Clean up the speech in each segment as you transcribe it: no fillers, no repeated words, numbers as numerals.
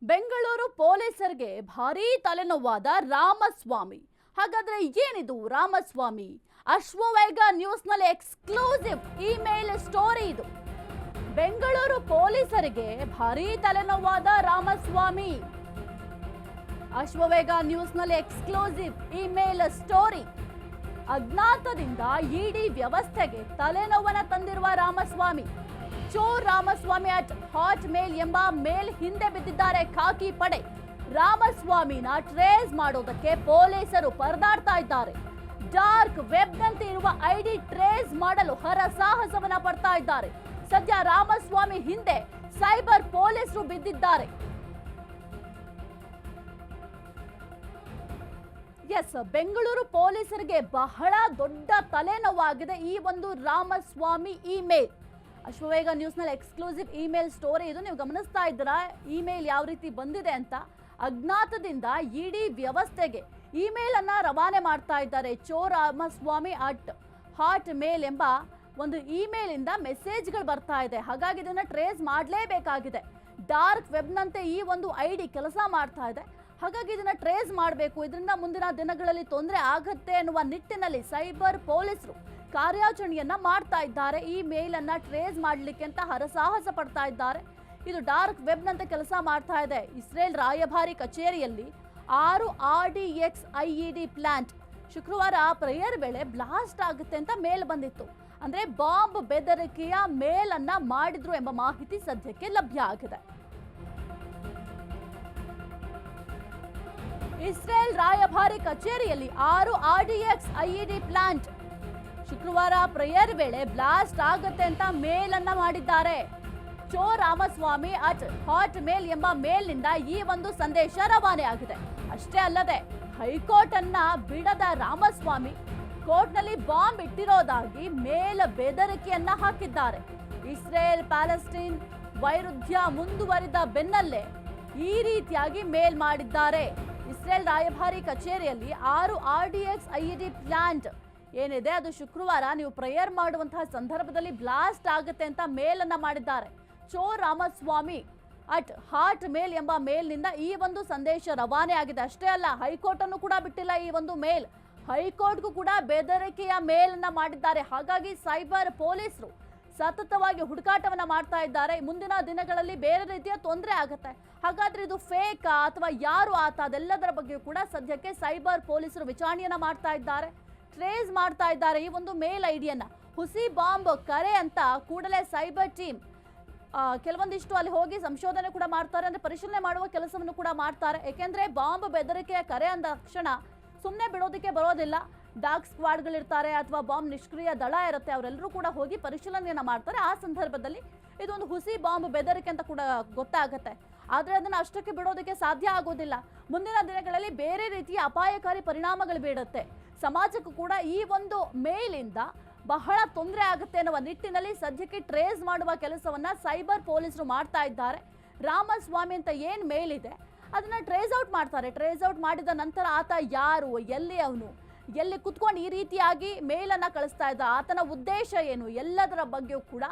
ಬೆಂಗಳೂರು ಪೊಲೀಸರಿಗೆ ಭಾರೀ ತಲೆನೋವಾದ ರಾಮಸ್ವಾಮಿ. ಹಾಗಾದ್ರೆ ಏನಿದು ರಾಮಸ್ವಾಮಿ? ಅಶ್ವವೇಗ ನ್ಯೂಸ್ನಲ್ಲಿ ಎಕ್ಸ್ಕ್ಲೂಸಿವ್ ಇಮೇಲ್ ಸ್ಟೋರಿ ಇದು. ಬೆಂಗಳೂರು ಪೊಲೀಸರಿಗೆ ಭಾರೀ ತಲೆನೋವಾದ ರಾಮಸ್ವಾಮಿ. ಅಶ್ವವೇಗ ನ್ಯೂಸ್ನಲ್ಲಿ ಎಕ್ಸ್ಕ್ಲೂಸಿವ್ ಇಮೇಲ್ ಸ್ಟೋರಿ. ಅಜ್ಞಾತದಿಂದ ಇಡಿ ವ್ಯವಸ್ಥೆಗೆ ತಲೆನೋವನ್ನ ತಂದಿರುವ Ramaswamy. Chor Ramaswamy at Hotmail ಎಂಬ ಮೇಲ್ ಹಿಂದೆ ಬಿದ್ದಿದ್ದಾರೆ ಖಾಕಿ ಪಡೆ. ರಾಮಸ್ವಾಮಿನ ಟ್ರೇಸ್ ಮಾಡೋದಕ್ಕೆ ಪೊಲೀಸರು ಪರದಾಡ್ತಾ ಇದ್ದಾರೆ. ಡಾರ್ಕ್ ವೆಬ್ನಂತೆ ಇರುವ ಐಡಿ ಟ್ರೇಸ್ ಮಾಡಲು ಹರಸಾಹಸವನ್ನ ಪಡ್ತಾ ಇದ್ದಾರೆ. ಸದ್ಯ ರಾಮಸ್ವಾಮಿ ಹಿಂದೆ ಸೈಬರ್ ಪೊಲೀಸರು ಬಿದ್ದಿದ್ದಾರೆ. ಬೆಂಗಳೂರು ಪೊಲೀಸರಿಗೆ ಬಹಳ ದೊಡ್ಡ ತಲೆನೋವಾಗಿದೆ ಈ ಒಂದು ರಾಮಸ್ವಾಮಿ ಇಮೇಲ್. ಅಶ್ವವೇಗ ನ್ಯೂಸ್ನಲ್ಲಿ ಎಕ್ಸ್ಕ್ಲೂಸಿವ್ ಇಮೇಲ್ ಸ್ಟೋರಿ ಇದು. ನೀವು ಗಮನಿಸ್ತಾ ಇದ್ದೀರಾ ಇಮೇಲ್ ಯಾವ ರೀತಿ ಬಂದಿದೆ ಅಂತ. ಅಜ್ಞಾತದಿಂದ ಇಡಿ ವ್ಯವಸ್ಥೆಗೆ ಇಮೇಲ್ ಅನ್ನ ರವಾನೆ ಮಾಡ್ತಾ ಇದ್ದಾರೆ. ಚೋರ್ ರಾಮಸ್ವಾಮಿ ಅಟ್ ಹಾಟ್ ಮೇಲ್ ಎಂಬ ಒಂದು ಇಮೇಲ್ ಇಂದ ಮೆಸೇಜ್ಗಳು ಬರ್ತಾ ಇದೆ. ಹಾಗಾಗಿ ಇದನ್ನ ಟ್ರೇಸ್ ಮಾಡಲೇಬೇಕಾಗಿದೆ. ಡಾರ್ಕ್ ವೆಬ್ನಂತೆ ಈ ಒಂದು ಐಡಿ ಕೆಲಸ ಮಾಡ್ತಾ ಇದೆ. ಹಾಗಾಗಿ ಇದನ್ನ ಟ್ರೇಸ್ ಮಾಡಬೇಕು. ಇದರಿಂದ ಮುಂದಿನ ದಿನಗಳಲ್ಲಿ ತೊಂದರೆ ಆಗುತ್ತೆ ಎನ್ನುವ ನಿಟ್ಟಿನಲ್ಲಿ ಸೈಬರ್ ಪೊಲೀಸರು ಕಾರ್ಯಾಚರಣೆಯನ್ನ ಮಾಡ್ತಾ ಇದ್ದಾರೆ. ಈ ಮೇಲ್ ಅನ್ನ ಟ್ರೇಸ್ ಮಾಡಲಿಕ್ಕೆ ಅಂತ ಹರಸಾಹಸ ಪಡ್ತಾ ಇದ್ದಾರೆ. ಇದು ಡಾರ್ಕ್ ವೆಬ್ನಂತೆ ಕೆಲಸ ಮಾಡ್ತಾ ಇದೆ. ಇಸ್ರೇಲ್ ರಾಯಭಾರಿ ಕಚೇರಿಯಲ್ಲಿ 6 RDX IED ಪ್ಲಾಂಟ್ ಶುಕ್ರವಾರ ಪ್ರೇಯರ್ ವೇಳೆ ಬ್ಲಾಸ್ಟ್ ಆಗುತ್ತೆ ಅಂತ ಮೇಲ್ ಬಂದಿತ್ತು. ಅಂದ್ರೆ ಬಾಂಬ್ ಬೆದರಿಕೆಯ ಮೇಲ್ ಅನ್ನ ಮಾಡಿದ್ರು ಎಂಬ ಮಾಹಿತಿ ಸದ್ಯಕ್ಕೆ ಲಭ್ಯ ಆಗಿದೆ. ಇಸ್ರೇಲ್ ರಾಯಭಾರಿ ಕಚೇರಿಯಲ್ಲಿ 6 RDX IED ಪ್ಲಾಂಟ್ ಶುಕ್ರವಾರ ಪ್ರೇಯರ್ ವೇಳೆ ಬ್ಲಾಸ್ಟ್ ಆಗುತ್ತೆ ಅಂತ ಮೇಲ್ ಅನ್ನ ಮಾಡಿದ್ದಾರೆ. ಚೋರ್ ರಾಮಸ್ವಾಮಿ ಅಟ್ ಹಾಟ್ ಮೇಲ್ ಎಂಬ ಮೇಲ್ನಿಂದ ಈ ಒಂದು ಸಂದೇಶ ರವಾನೆ ಆಗಿದೆ. ಅಷ್ಟೇ ಅಲ್ಲದೆ ಹೈಕೋರ್ಟ್ ಅನ್ನ ಬಿಡದ ರಾಮಸ್ವಾಮಿ ಕೋರ್ಟ್ನಲ್ಲಿ ಬಾಂಬ್ ಇಟ್ಟಿರೋದಾಗಿ ಮೇಲ್ ಬೆದರಿಕೆಯನ್ನ ಹಾಕಿದ್ದಾರೆ. ಇಸ್ರೇಲ್ ಪ್ಯಾಲೆಸ್ಟೈನ್ ವೈರುಧ್ಯ ಮುಂದುವರಿದ ಬೆನ್ನಲ್ಲೇ ಈ ರೀತಿಯಾಗಿ ಮೇಲ್ ಮಾಡಿದ್ದಾರೆ. ಇಸ್ರೇಲ್ ರಾಯಭಾರಿ ಕಚೇರಿಯಲ್ಲಿ 6 RDX IED ಪ್ಲಾಂಟ್ ಏನಿದೆ ಅದು ಶುಕ್ರವಾರ ನೀವು ಪ್ರೇಯರ್ ಮಾಡುವಂತಹ ಸಂದರ್ಭದಲ್ಲಿ ಬ್ಲಾಸ್ಟ್ ಆಗುತ್ತೆ ಅಂತ ಮೇಲ್ ಅನ್ನ ಮಾಡಿದ್ದಾರೆ. ಚೋರ್ ರಾಮಸ್ವಾಮಿ ಅಟ್ ಹಾಟ್ ಮೇಲ್ ಎಂಬ ಮೇಲ್ನಿಂದ ಈ ಒಂದು ಸಂದೇಶ ರವಾನೆ ಆಗಿದೆ. ಅಷ್ಟೇ ಅಲ್ಲ, ಹೈಕೋರ್ಟ್ ಅನ್ನು ಕೂಡ ಬಿಟ್ಟಿಲ್ಲ ಈ ಒಂದು ಮೇಲ್. ಹೈಕೋರ್ಟ್ಗೂ ಕೂಡ ಬೆದರಿಕೆಯ ಮೇಲ್ ಅನ್ನ ಮಾಡಿದ್ದಾರೆ. ಹಾಗಾಗಿ ಸೈಬರ್ ಪೊಲೀಸರು ಸತತವಾಗಿ ಹುಡುಕಾಟವನ್ನ ಮಾಡ್ತಾ ಇದ್ದಾರೆ. ಮುಂದಿನ ದಿನಗಳಲ್ಲಿ ಬೇರೆ ರೀತಿಯ ತೊಂದರೆ ಆಗುತ್ತೆ. ಹಾಗಾದ್ರೆ ಇದು ಫೇಕ್ ಅಥವಾ ಯಾರು ಆತ ಅದೆಲ್ಲದರ ಬಗ್ಗೆ ಕೂಡ ಸದ್ಯಕ್ಕೆ ಸೈಬರ್ ಪೊಲೀಸರು ವಿಚಾರಣೆಯನ್ನ ಮಾಡ್ತಾ ಇದ್ದಾರೆ. ಟ್ರೇಸ್ ಮಾಡ್ತಾ ಇದ್ದಾರೆ ಈ ಒಂದು ಮೇಲ್ ಐಡಿಯನ್ನ. ಹುಸಿ ಬಾಂಬ್ ಕರೆ ಅಂತ ಕೂಡಲೇ ಸೈಬರ್ ಟೀಮ್ ಕೆಲವೊಂದಿಷ್ಟು ಅಲ್ಲಿ ಹೋಗಿ ಸಂಶೋಧನೆ ಕೂಡ ಮಾಡ್ತಾರೆ. ಅಂದ್ರೆ ಪರಿಶೀಲನೆ ಮಾಡುವ ಕೆಲಸವನ್ನು ಕೂಡ ಮಾಡ್ತಾರೆ. ಯಾಕೆಂದ್ರೆ ಬಾಂಬ್ ಬೆದರಿಕೆಯ ಕರೆ ಅಂದ ತಕ್ಷಣ ಸುಮ್ಮನೆ ಬಿಡೋದಕ್ಕೆ ಬರೋದಿಲ್ಲ. ಡಾಗ್ ಸ್ಕ್ವಾಡ್ಗಳಿರ್ತಾರೆ ಅಥವಾ ಬಾಂಬ್ ನಿಷ್ಕ್ರಿಯ ದಳ ಇರುತ್ತೆ, ಅವರೆಲ್ಲರೂ ಕೂಡ ಹೋಗಿ ಪರಿಶೀಲನೆಯನ್ನ ಮಾಡ್ತಾರೆ. ಆ ಸಂದರ್ಭದಲ್ಲಿ ಇದೊಂದು ಹುಸಿ ಬಾಂಬ್ ಬೆದರಿಕೆ ಅಂತ ಕೂಡ ಗೊತ್ತಾಗುತ್ತೆ. ಆದ್ರೆ ಅದನ್ನ ಅಷ್ಟಕ್ಕೆ ಬಿಡೋದಕ್ಕೆ ಸಾಧ್ಯ ಆಗೋದಿಲ್ಲ. ಮುಂದಿನ ದಿನಗಳಲ್ಲಿ ಬೇರೆ ರೀತಿಯ ಅಪಾಯಕಾರಿ ಪರಿಣಾಮಗಳು ಬೀಳುತ್ತೆ. ಸಮಾಜಕ್ಕೂ ಕೂಡ ಈ ಒಂದು ಮೇಲಿಂದ ಬಹಳ ತೊಂದರೆ ಆಗುತ್ತೆ ಅನ್ನುವ ನಿಟ್ಟಿನಲ್ಲಿ ಸದ್ಯಕ್ಕೆ ಟ್ರೇಸ್ ಮಾಡುವ ಕೆಲಸವನ್ನ ಸೈಬರ್ ಪೊಲೀಸರು ಮಾಡ್ತಾ ಇದ್ದಾರೆ. ರಾಮಸ್ವಾಮಿ ಅಂತ ಏನ್ ಮೇಲ್ ಇದೆ ಅದನ್ನ ಟ್ರೇಸ್ ಔಟ್ ಮಾಡ್ತಾರೆ. ಟ್ರೇಸ್ ಔಟ್ ಮಾಡಿದ ನಂತರ ಆತ ಯಾರು, ಎಲ್ಲಿ ಅವನು, ಎಲ್ಲಿ ಕುತ್ಕೊಂಡು ಈ ರೀತಿಯಾಗಿ ಮೇಲನ್ನ ಕಳಿಸ್ತಾ ಇದ್ದ, ಆತನ ಉದ್ದೇಶ ಏನು, ಎಲ್ಲದರ ಬಗ್ಗೆಯೂ ಕೂಡ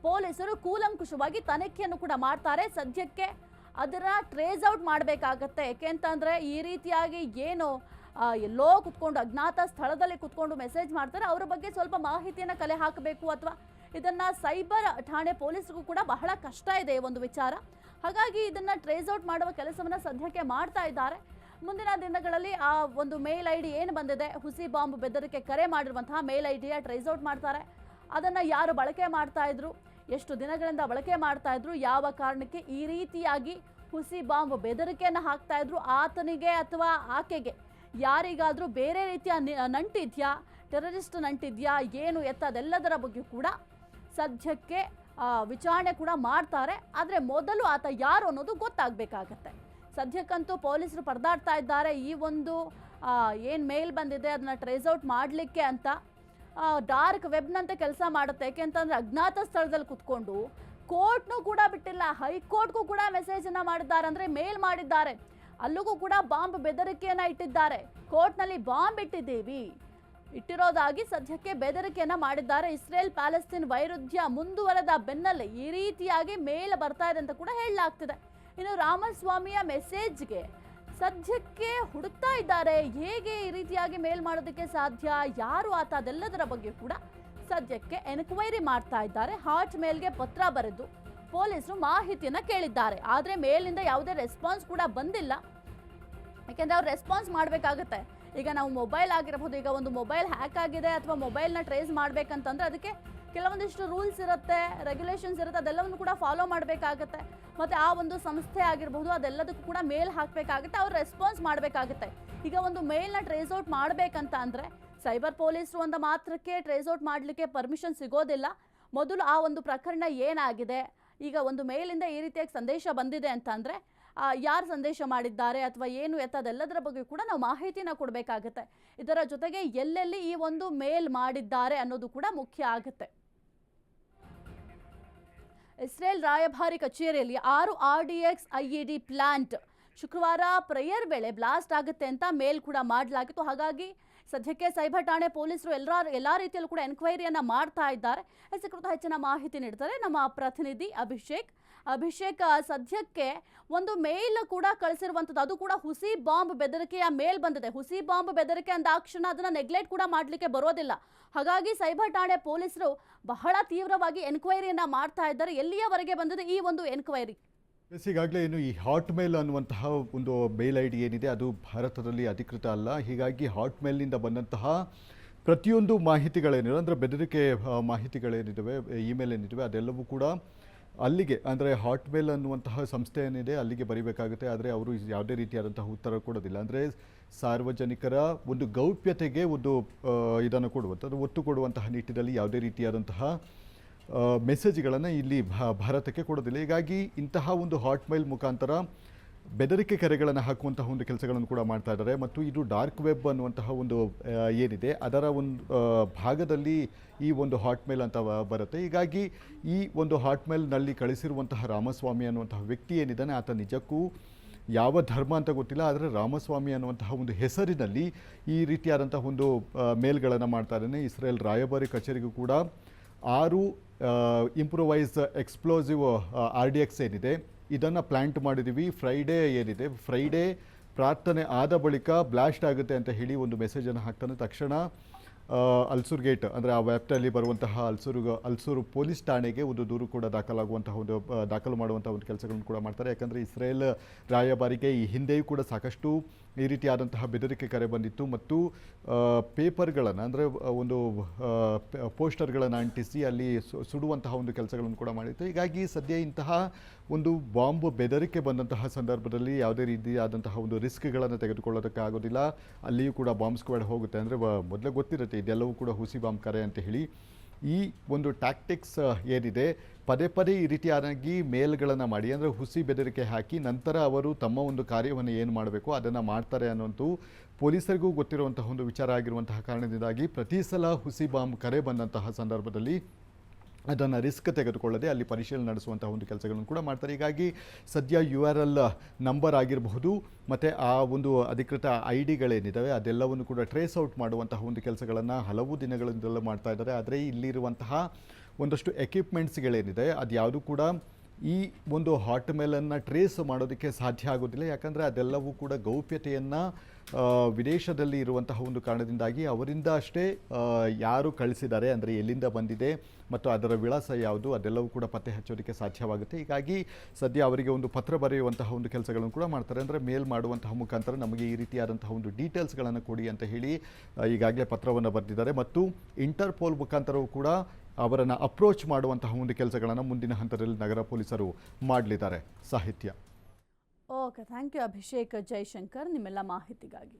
ಪೊಲೀಸರು ಕೂಲಂಕುಷವಾಗಿ ತನಿಖೆಯನ್ನು ಕೂಡ ಮಾಡ್ತಾರೆ. ಸದ್ಯಕ್ಕೆ ಅದನ್ನ ಟ್ರೇಸ್ ಔಟ್ ಮಾಡಬೇಕಾಗತ್ತೆ. ಯಾಕೆಂತಂದ್ರೆ ಈ ರೀತಿಯಾಗಿ ಏನು ಎಲ್ಲೋ ಕುತ್ಕೊಂಡು ಅಜ್ಞಾತ ಸ್ಥಳದಲ್ಲಿ ಕುತ್ಕೊಂಡು ಮೆಸೇಜ್ ಮಾಡ್ತಾರೆ, ಅವರ ಬಗ್ಗೆ ಸ್ವಲ್ಪ ಮಾಹಿತಿಯನ್ನ ಕಲೆ ಹಾಕಬೇಕು. ಅಥವಾ ಇದನ್ನ ಸೈಬರ್ ಠಾಣೆ ಪೊಲೀಸರಿಗೂ ಕೂಡ ಬಹಳ ಕಷ್ಟ ಇದೆ ಈ ಒಂದು ವಿಚಾರ. ಹಾಗಾಗಿ ಇದನ್ನ ಟ್ರೇಸ್ ಔಟ್ ಮಾಡುವ ಕೆಲಸವನ್ನ ಸದ್ಯಕ್ಕೆ ಮಾಡ್ತಾ ಇದ್ದಾರೆ. ಮುಂದಿನ ದಿನಗಳಲ್ಲಿ ಆ ಒಂದು ಮೇಲ್ ಐಡಿ ಏನು ಬಂದಿದೆ, ಹುಸಿ ಬಾಂಬ್ ಬೆದರಿಕೆ ಕರೆ ಮಾಡಿರುವಂತಹ ಮೇಲ್ ಐಡಿಯ ಟ್ರೇಸ್ ಔಟ್ ಮಾಡ್ತಾರೆ. ಅದನ್ನ ಯಾರು ಬಳಕೆ ಮಾಡ್ತಾ ಇದ್ರು, ಎಷ್ಟು ದಿನಗಳಿಂದ ಬಳಕೆ ಮಾಡ್ತಾ ಇದ್ರು, ಯಾವ ಕಾರಣಕ್ಕೆ ಈ ರೀತಿಯಾಗಿ ಹುಸಿ ಬಾಂಬ್ ಬೆದರಿಕೆಯನ್ನು ಹಾಕ್ತಾ ಇದ್ರು, ಆತನಿಗೆ ಅಥವಾ ಆಕೆಗೆ ಯಾರಿಗಾದ್ರೂ ಬೇರೆ ರೀತಿಯ ನಂಟಿದ್ಯಾ, ಟೆರರಿಸ್ಟ್ ನಂಟಿದ್ಯಾ, ಏನು ಎತ್ತ ಅದೆಲ್ಲದರ ಬಗ್ಗೆ ಕೂಡ ಸದ್ಯಕ್ಕೆ ವಿಚಾರಣೆ ಕೂಡ ಮಾಡ್ತಾರೆ. ಆದರೆ ಮೊದಲು ಆತ ಯಾರು ಅನ್ನೋದು ಗೊತ್ತಾಗಬೇಕಾಗತ್ತೆ. ಸದ್ಯಕ್ಕಂತೂ ಪೊಲೀಸರು ಪರದಾಡ್ತಾ ಇದ್ದಾರೆ ಈ ಒಂದು ಏನು ಮೇಲ್ ಬಂದಿದೆ ಅದನ್ನ ಟ್ರೇಸ್ ಔಟ್ ಮಾಡಲಿಕ್ಕೆ ಅಂತ. ಡಾರ್ಕ್ ವೆಬ್ನಂತೆ ಕೆಲಸ ಮಾಡುತ್ತೆ. ಯಾಕೆಂತಂದ್ರೆ ಅಜ್ಞಾತ ಸ್ಥಳದಲ್ಲಿ ಕುತ್ಕೊಂಡು ಕೋರ್ಟ್ನೂ ಕೂಡ ಬಿಟ್ಟಿಲ್ಲ, ಹೈಕೋರ್ಟ್ಗೂ ಕೂಡ ಮೆಸೇಜನ್ನು ಮಾಡಿದ್ದಾರೆ, ಅಂದರೆ ಮೇಲ್ ಮಾಡಿದ್ದಾರೆ. ಅಲ್ಲಿಗೂ ಕೂಡ ಬಾಂಬ್ ಬೆದರಿಕೆಯನ್ನ ಇಟ್ಟಿದ್ದಾರೆ. ಕೋರ್ಟ್ನಲ್ಲಿ ಬಾಂಬ್ ಇಟ್ಟಿರೋದಾಗಿ ಸದ್ಯಕ್ಕೆ ಬೆದರಿಕೆಯನ್ನ ಮಾಡಿದ್ದಾರೆ. ಇಸ್ರೇಲ್ ಪ್ಯಾಲೆಸ್ಟೈನ್ ವೈರುಧ್ಯ ಮುಂದುವರೆದ ಬೆನ್ನಲ್ಲೇ ಈ ರೀತಿಯಾಗಿ ಮೇಲ್ ಬರ್ತಾ ಇದೆ ಅಂತ ಕೂಡ ಹೇಳಲಾಗ್ತಿದೆ. ಇನ್ನು ರಾಮಸ್ವಾಮಿಯ ಮೆಸೇಜ್ಗೆ ಸದ್ಯಕ್ಕೆ ಹುಡುಕ್ತಾ ಇದ್ದಾರೆ. ಹೇಗೆ ಈ ರೀತಿಯಾಗಿ ಮೇಲ್ ಮಾಡೋದಕ್ಕೆ ಸಾಧ್ಯ, ಯಾರು ಆತ, ಅದೆಲ್ಲದರ ಬಗ್ಗೆ ಕೂಡ ಸದ್ಯಕ್ಕೆ ಎನ್ಕ್ವೈರಿ ಮಾಡ್ತಾ ಇದ್ದಾರೆ. ಹಾಟ್ ಮೇಲ್ಗೆ ಪತ್ರ ಬರೆದು ಪೊಲೀಸರು ಮಾಹಿತಿಯನ್ನ ಕೇಳಿದ್ದಾರೆ. ಆದರೆ ಮೇಲಿಂದ ಯಾವುದೇ ರೆಸ್ಪಾನ್ಸ್ ಕೂಡ ಬಂದಿಲ್ಲ. ಯಾಕೆಂದ್ರೆ ಅವ್ರು ರೆಸ್ಪಾನ್ಸ್ ಮಾಡಬೇಕಾಗುತ್ತೆ. ಈಗ ನಾವು ಮೊಬೈಲ್ ಆಗಿರಬಹುದು, ಈಗ ಒಂದು ಮೊಬೈಲ್ ಹ್ಯಾಕ್ ಆಗಿದೆ ಅಥವಾ ಮೊಬೈಲ್ನ ಟ್ರೇಸ್ ಮಾಡಬೇಕಂತಂದ್ರೆ ಅದಕ್ಕೆ ಕೆಲವೊಂದಿಷ್ಟು ರೂಲ್ಸ್ ಇರುತ್ತೆ, ರೆಗ್ಯುಲೇಷನ್ಸ್ ಇರುತ್ತೆ, ಅದೆಲ್ಲವನ್ನು ಕೂಡ ಫಾಲೋ ಮಾಡಬೇಕಾಗುತ್ತೆ. ಮತ್ತು ಆ ಒಂದು ಸಂಸ್ಥೆ ಆಗಿರಬಹುದು ಅದೆಲ್ಲದಕ್ಕೂ ಕೂಡ ಮೇಲ್ ಹಾಕಬೇಕಾಗುತ್ತೆ, ಅವ್ರು ರೆಸ್ಪಾನ್ಸ್ ಮಾಡಬೇಕಾಗುತ್ತೆ. ಈಗ ಒಂದು ಮೇಲ್ನ ಟ್ರೇಸ್ ಔಟ್ ಮಾಡಬೇಕಂತ ಅಂದರೆ ಸೈಬರ್ ಪೊಲೀಸರು ಒಂದು ಮಾತ್ರಕ್ಕೆ ಟ್ರೇಸ್ ಔಟ್ ಮಾಡಲಿಕ್ಕೆ ಪರ್ಮಿಷನ್ ಸಿಗೋದಿಲ್ಲ. ಮೊದಲು ಆ ಒಂದು ಪ್ರಕರಣ ಏನಾಗಿದೆ, ಈಗ ಒಂದು ಮೇಲಿಂದ ಈ ರೀತಿಯಾಗಿ ಸಂದೇಶ ಬಂದಿದೆ ಅಂತ ಅಂದರೆ ಯಾರು ಸಂದೇಶ ಮಾಡಿದ್ದಾರೆ ಅಥವಾ ಏನು ಎತ್ತ ಅದೆಲ್ಲದರ ಬಗ್ಗೆ ಕೂಡ ನಾವು ಮಾಹಿತಿನ ಕೊಡಬೇಕಾಗುತ್ತೆ. ಇದರ ಜೊತೆಗೆ ಎಲ್ಲೆಲ್ಲಿ ಈ ಒಂದು ಮೇಲ್ ಮಾಡಿದ್ದಾರೆ ಅನ್ನೋದು ಕೂಡ ಮುಖ್ಯ ಆಗುತ್ತೆ. ಇಸ್ರೇಲ್ ರಾಯಭಾರಿ ಕಚೇರಿಯಲ್ಲಿ 6 RDX IED ಪ್ಲಾಂಟ್ ಶುಕ್ರವಾರ ಪ್ರೇಯರ್ ವೇಳೆ ಬ್ಲಾಸ್ಟ್ ಆಗುತ್ತೆ ಅಂತ ಮೇಲ್ ಕೂಡ ಮಾಡಲಾಗಿತ್ತು. ಹಾಗಾಗಿ ಸದ್ಯಕ್ಕೆ ಸೈಬರ್ ಠಾಣೆ ಪೊಲೀಸರು ಎಲ್ಲ ರೀತಿಯಲ್ಲೂ ಕೂಡ ಎನ್ಕ್ವೈರಿಯನ್ನ ಮಾಡ್ತಾ ಇದ್ದಾರೆ. ಕುರಿತು ಹೆಚ್ಚಿನ ಮಾಹಿತಿ ನೀಡ್ತಾರೆ ನಮ್ಮ ಪ್ರತಿನಿಧಿ ಅಭಿಷೇಕ್. ಸದ್ಯಕ್ಕೆ ಒಂದು ಮೇಲ್ ಕೂಡ ಕಳಿಸಿರುವಂಥದ್ದು, ಅದು ಕೂಡ ಹುಸಿ ಬಾಂಬ್ ಬೆದರಿಕೆಯ ಮೇಲ್ ಬಂದಿದೆ. ಹುಸಿ ಬಾಂಬ್ ಬೆದರಿಕೆ ಅಂದಾಕ್ಷಣ ಅದನ್ನ ನೆಗ್ಲೆಕ್ಟ್ ಕೂಡ ಮಾಡಲಿಕ್ಕೆ ಬರೋದಿಲ್ಲ. ಹಾಗಾಗಿ ಸೈಬರ್ ಠಾಣೆ ಪೊಲೀಸರು ಬಹಳ ತೀವ್ರವಾಗಿ ಎನ್ಕ್ವೈರಿಯನ್ನ ಮಾಡ್ತಾ ಇದ್ದಾರೆ. ಎಲ್ಲಿಯವರೆಗೆ ಬಂದಿದೆ ಈ ಒಂದು ಎನ್ಕ್ವೈರಿ? ಈಗಾಗಲೇ ಏನು ಈ ಹಾಟ್ ಮೇಲ್ ಅನ್ನುವಂತಹ ಒಂದು ಮೇಲ್ ಐ ಡಿ ಏನಿದೆ ಅದು ಭಾರತದಲ್ಲಿ ಅಧಿಕೃತ ಅಲ್ಲ. ಹೀಗಾಗಿ ಹಾಟ್ ಮೇಲ್ನಿಂದ ಬಂದಂತಹ ಪ್ರತಿಯೊಂದು ಮಾಹಿತಿಗಳೇನಿದೆ ಅಂದರೆ ಬೆದರಿಕೆ ಮಾಹಿತಿಗಳೇನಿದ್ದಾವೆ, ಇಮೇಲ್ ಏನಿದ್ದಾವೆ ಅದೆಲ್ಲವೂ ಕೂಡ ಅಲ್ಲಿಗೆ ಅಂದರೆ ಹಾಟ್ ಮೇಲ್ ಅನ್ನುವಂತಹ ಸಂಸ್ಥೆ ಏನಿದೆ ಅಲ್ಲಿಗೆ ಬರೀಬೇಕಾಗುತ್ತೆ. ಆದರೆ ಅವರು ಯಾವುದೇ ರೀತಿಯಾದಂತಹ ಉತ್ತರ ಕೊಡೋದಿಲ್ಲ. ಅಂದರೆ ಸಾರ್ವಜನಿಕರ ಒಂದು ಗೌಪ್ಯತೆಗೆ ಒಂದು ಇದನ್ನು ಕೊಡುವಂಥದ್ದು, ಒತ್ತು ಕೊಡುವಂತಹ ನಿಟ್ಟಿನಲ್ಲಿ ಯಾವುದೇ ರೀತಿಯಾದಂತಹ ಮೆಸೇಜ್ಗಳನ್ನು ಇಲ್ಲಿ ಭಾರತಕ್ಕೆ ಕೊಡೋದಿಲ್ಲ. ಹೀಗಾಗಿ ಇಂತಹ ಒಂದು ಹಾಟ್ ಮೇಲ್ ಮುಖಾಂತರ ಬೆದರಿಕೆ ಕರೆಗಳನ್ನು ಹಾಕುವಂತಹ ಒಂದು ಕೆಲಸಗಳನ್ನು ಕೂಡ ಮಾಡ್ತಾ ಇದ್ದಾರೆ. ಮತ್ತು ಇದು ಡಾರ್ಕ್ ವೆಬ್ ಅನ್ನುವಂತಹ ಒಂದು ಏನಿದೆ ಅದರ ಒಂದು ಭಾಗದಲ್ಲಿ ಈ ಒಂದು ಹಾಟ್ ಮೇಲ್ ಅಂತ ಬರುತ್ತೆ. ಹೀಗಾಗಿ ಈ ಒಂದು ಹಾಟ್ ಮೇಲ್ನಲ್ಲಿ ಕಳಿಸಿರುವಂತಹ ರಾಮಸ್ವಾಮಿ ಅನ್ನುವಂತಹ ವ್ಯಕ್ತಿ ಏನಿದ್ದಾನೆ ಆತ ನಿಜಕ್ಕೂ ಯಾವ ಧರ್ಮ ಅಂತ ಗೊತ್ತಿಲ್ಲ, ಆದರೆ ರಾಮಸ್ವಾಮಿ ಅನ್ನುವಂತಹ ಒಂದು ಹೆಸರಿನಲ್ಲಿ ಈ ರೀತಿಯಾದಂತಹ ಒಂದು ಮೇಲ್ಗಳನ್ನು ಮಾಡ್ತಾ ಇದ್ದಾನೆ. ಇಸ್ರೇಲ್ ರಾಯಭಾರಿ ಕಚೇರಿಗೂ ಕೂಡ 6 ಇಂಪ್ರೂವೈಸ್ ಎಕ್ಸ್ಪ್ಲೋಸಿವ್ RDX ಏನಿದೆ ಇದನ್ನು ಪ್ಲ್ಯಾಂಟ್ ಮಾಡಿದ್ದೀವಿ, ಫ್ರೈಡೇ ಏನಿದೆ ಫ್ರೈಡೇ ಪ್ರಾರ್ಥನೆ ಆದ ಬಳಿಕ ಬ್ಲಾಸ್ಟ್ ಆಗುತ್ತೆ ಅಂತ ಹೇಳಿ ಒಂದು ಮೆಸೇಜನ್ನು ಹಾಕ್ತಾನೆ. ತಕ್ಷಣ ಅಲ್ಸೂರ್ ಗೇಟ್ ಅಂದರೆ ಆ ವ್ಯಾಪ್ತಿಯಲ್ಲಿ ಬರುವಂತಹ ಅಲ್ಸೂರು ಪೊಲೀಸ್ ಠಾಣೆಗೆ ಒಂದು ದೂರು ಕೂಡ ದಾಖಲಾಗುವಂತಹ ಒಂದು ದಾಖಲು ಮಾಡುವಂಥ ಒಂದು ಕೆಲಸಗಳನ್ನು ಕೂಡ ಮಾಡ್ತಾರೆ. ಯಾಕಂದರೆ ಇಸ್ರೇಲ್ ರಾಯಭಾರಿಗೆ ಈ ಹಿಂದೆಯೂ ಕೂಡ ಸಾಕಷ್ಟು ಈ ರೀತಿಯಾದಂತಹ ಬೆದರಿಕೆ ಕರೆ ಬಂದಿತ್ತು ಮತ್ತು ಪೇಪರ್ಗಳನ್ನು ಅಂದರೆ ಒಂದು ಪೋಸ್ಟರ್ಗಳನ್ನು ಅಂಟಿಸಿ ಅಲ್ಲಿ ಸುಡುವಂತಹ ಒಂದು ಕೆಲಸಗಳನ್ನು ಕೂಡ ಮಾಡಿತ್ತು. ಹೀಗಾಗಿ ಸದ್ಯ ಇಂತಹ ಒಂದು ಬಾಂಬ್ ಬೆದರಿಕೆ ಬಂದಂತಹ ಸಂದರ್ಭದಲ್ಲಿ ಯಾವುದೇ ರೀತಿಯಾದಂತಹ ಒಂದು ರಿಸ್ಕ್ಗಳನ್ನು ತೆಗೆದುಕೊಳ್ಳೋದಕ್ಕೆ ಆಗೋದಿಲ್ಲ. ಅಲ್ಲಿಯೂ ಕೂಡ ಬಾಂಬ್ ಸ್ಕ್ವಾಡ್ ಹೋಗುತ್ತೆ. ಅಂದರೆ ಮೊದಲೇ ಗೊತ್ತಿರುತ್ತೆ ಇದೆಲ್ಲವೂ ಕೂಡ ಹುಸಿ ಬಾಂಬ್ ಕರೆ ಅಂತ ಹೇಳಿ. ಈ ಒಂದು ಟ್ಯಾಕ್ಟಿಕ್ಸ್ ಏನಿದೆ ಪದೇ ಪದೇ ಈ ರೀತಿಯಾಗಿ ಮೇಲ್ಗಳನ್ನು ಮಾಡಿ ಅಂದರೆ ಹುಸಿ ಬೆದರಿಕೆ ಹಾಕಿ ನಂತರ ಅವರು ತಮ್ಮ ಒಂದು ಕಾರ್ಯವನ್ನು ಏನು ಮಾಡಬೇಕು ಅದನ್ನು ಮಾಡ್ತಾರೆ ಅನ್ನೋಂಥದ್ದು ಪೊಲೀಸರಿಗೂ ಗೊತ್ತಿರುವಂತಹ ಒಂದು ವಿಚಾರ ಆಗಿರುವಂತಹ ಕಾರಣದಿಂದಾಗಿ ಪ್ರತಿ ಸಲ ಹುಸಿ ಬಾಂಬ್ ಕರೆ ಬಂದಂತಹ ಸಂದರ್ಭದಲ್ಲಿ ಅದನ್ನು ರಿಸ್ಕ್ ತೆಗೆದುಕೊಳ್ಳದೆ ಅಲ್ಲಿ ಪರಿಶೀಲನೆ ನಡೆಸುವಂತಹ ಒಂದು ಕೆಲಸಗಳನ್ನು ಕೂಡ ಮಾಡ್ತಾರೆ. ಹೀಗಾಗಿ ಸದ್ಯ URL ನಂಬರ್ ಆಗಿರಬಹುದು ಮತ್ತು ಆ ಒಂದು ಅಧಿಕೃತ IDಗಳೇನಿದ್ದಾವೆ ಅದೆಲ್ಲವನ್ನು ಕೂಡ ಟ್ರೇಸ್ ಔಟ್ ಮಾಡುವಂತಹ ಒಂದು ಕೆಲಸಗಳನ್ನು ಹಲವು ದಿನಗಳಿಂದಲೂ ಮಾಡ್ತಾ ಇದ್ದಾರೆ. ಆದರೆ ಇಲ್ಲಿರುವಂತಹ ಒಂದಷ್ಟು ಎಕ್ವಿಪ್ಮೆಂಟ್ಸ್ಗಳೇನಿದೆ ಅದು ಯಾವುದು ಕೂಡ ಈ ಒಂದು ಹಾಟ್ ಮೇಲನ್ನು ಟ್ರೇಸ್ ಮಾಡೋದಕ್ಕೆ ಸಾಧ್ಯ ಆಗೋದಿಲ್ಲ. ಯಾಕಂದರೆ ಅದೆಲ್ಲವೂ ಕೂಡ ಗೌಪ್ಯತೆಯನ್ನು ವಿದೇಶದಲ್ಲಿ ಇರುವಂತಹ ಒಂದು ಕಾರಣದಿಂದಾಗಿ ಅವರಿಂದ ಅಷ್ಟೇ ಯಾರು ಕಳಿಸಿದ್ದಾರೆ ಅಂದರೆ ಎಲ್ಲಿಂದ ಬಂದಿದೆ ಮತ್ತು ಅದರ ವಿಳಾಸ ಯಾವುದು ಅದೆಲ್ಲವೂ ಕೂಡ ಪತ್ತೆ ಹಚ್ಚೋದಕ್ಕೆ ಸಾಧ್ಯವಾಗುತ್ತೆ. ಹೀಗಾಗಿ ಸದ್ಯ ಅವರಿಗೆ ಒಂದು ಪತ್ರ ಬರೆಯುವಂತಹ ಒಂದು ಕೆಲಸಗಳನ್ನು ಕೂಡ ಮಾಡ್ತಾರೆ. ಅಂದರೆ ಮೇಲ್ ಮಾಡುವಂತಹ ಮುಖಾಂತರ ನಮಗೆ ಈ ರೀತಿಯಾದಂತಹ ಒಂದು ಡೀಟೇಲ್ಸ್ಗಳನ್ನು ಕೊಡಿ ಅಂತ ಹೇಳಿ ಈಗಾಗಲೇ ಪತ್ರವನ್ನು ಬರೆದಿದ್ದಾರೆ ಮತ್ತು ಇಂಟರ್ಪೋಲ್ ಮುಖಾಂತರವೂ ಕೂಡ ಅವರನ್ನು ಅಪ್ರೋಚ್ ಮಾಡುವಂತಹ ಒಂದು ಕೆಲಸಗಳನ್ನು ಮುಂದಿನ ಹಂತದಲ್ಲಿ ನಗರ ಪೊಲೀಸರು ಮಾಡಲಿದ್ದಾರೆ. ಸಾಹಿತ್ಯ. Okay, thank you Abhishek Jaishankar ನಿಮ್ಮೆಲ್ಲ ಮಾಹಿತಿಗಾಗಿ.